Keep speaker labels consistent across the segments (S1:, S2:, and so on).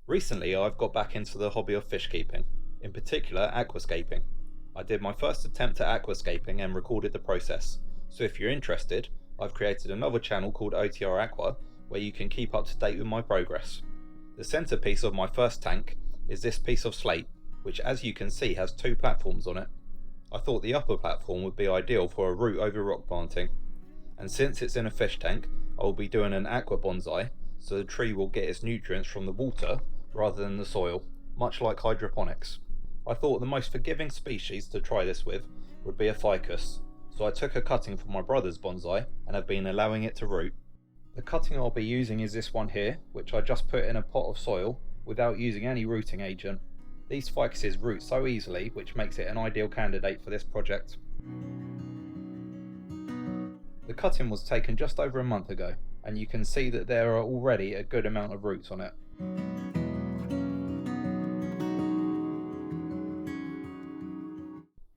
S1: Recently, I've got back into the hobby of fish keeping, in particular aquascaping. I did my first attempt at aquascaping and recorded the process, so if you're interested, I've created another channel called OTR Aqua where you can keep up to date with my progress. The centerpiece of my first tank is this piece of slate, which as you can see has two platforms on it. I thought the upper platform would be ideal for a root over rock planting, and since it's in a fish tank, I will be doing an aqua bonsai, so the tree will get its nutrients from the water rather than the soil, much like hydroponics. I thought the most forgiving species to try this with would be a ficus, so I took a cutting from my brother's bonsai and have been allowing it to root. The cutting I'll be using is this one here, which I just put in a pot of soil without using any rooting agent. These ficuses root so easily, which makes it an ideal candidate for this project. The cutting was taken just over a month ago, and you can see that there are already a good amount of roots on it.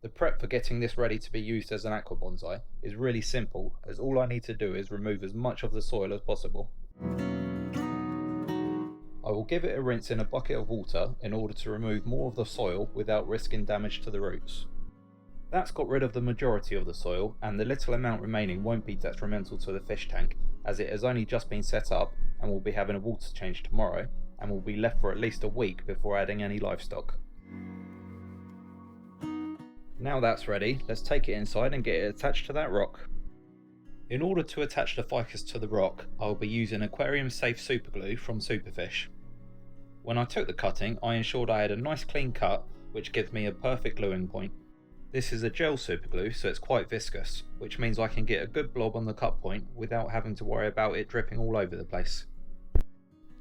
S1: The prep for getting this ready to be used as an aqua bonsai is really simple, as all I need to do is remove as much of the soil as possible. I will give it a rinse in a bucket of water in order to remove more of the soil without risking damage to the roots. That's got rid of the majority of the soil, and the little amount remaining won't be detrimental to the fish tank, as it has only just been set up and will be having a water change tomorrow and will be left for at least a week before adding any livestock. Now that's ready, let's take it inside and get it attached to that rock. In order to attach the ficus to the rock, I will be using aquarium safe superglue from Superfish. When I took the cutting, I ensured I had a nice clean cut, which gives me a perfect gluing point. This is a gel superglue, so it's quite viscous, which means I can get a good blob on the cut point without having to worry about it dripping all over the place.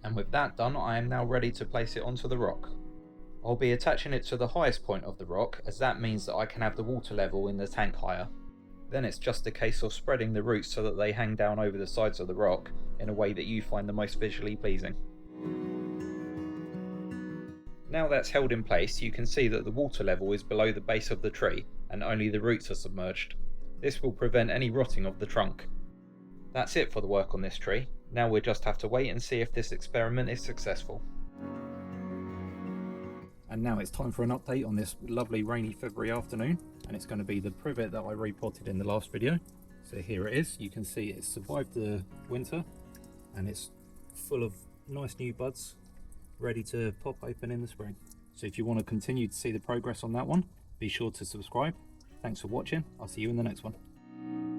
S1: And with that done, I am now ready to place it onto the rock. I'll be attaching it to the highest point of the rock, as that means that I can have the water level in the tank higher. Then it's just a case of spreading the roots so that they hang down over the sides of the rock in a way that you find the most visually pleasing. Now that's held in place, you can see that the water level is below the base of the tree and only the roots are submerged. This will prevent any rotting of the trunk. That's it for the work on this tree. Now we'll just have to wait and see if this experiment is successful. And now it's time for an update on this lovely rainy February afternoon, and it's going to be the privet that I repotted in the last video. So here it is, you can see it's survived the winter and it's full of nice new buds ready to pop open in the spring. So if you want to continue to see the progress on that one, be sure to subscribe. Thanks for watching, I'll see you in the next one.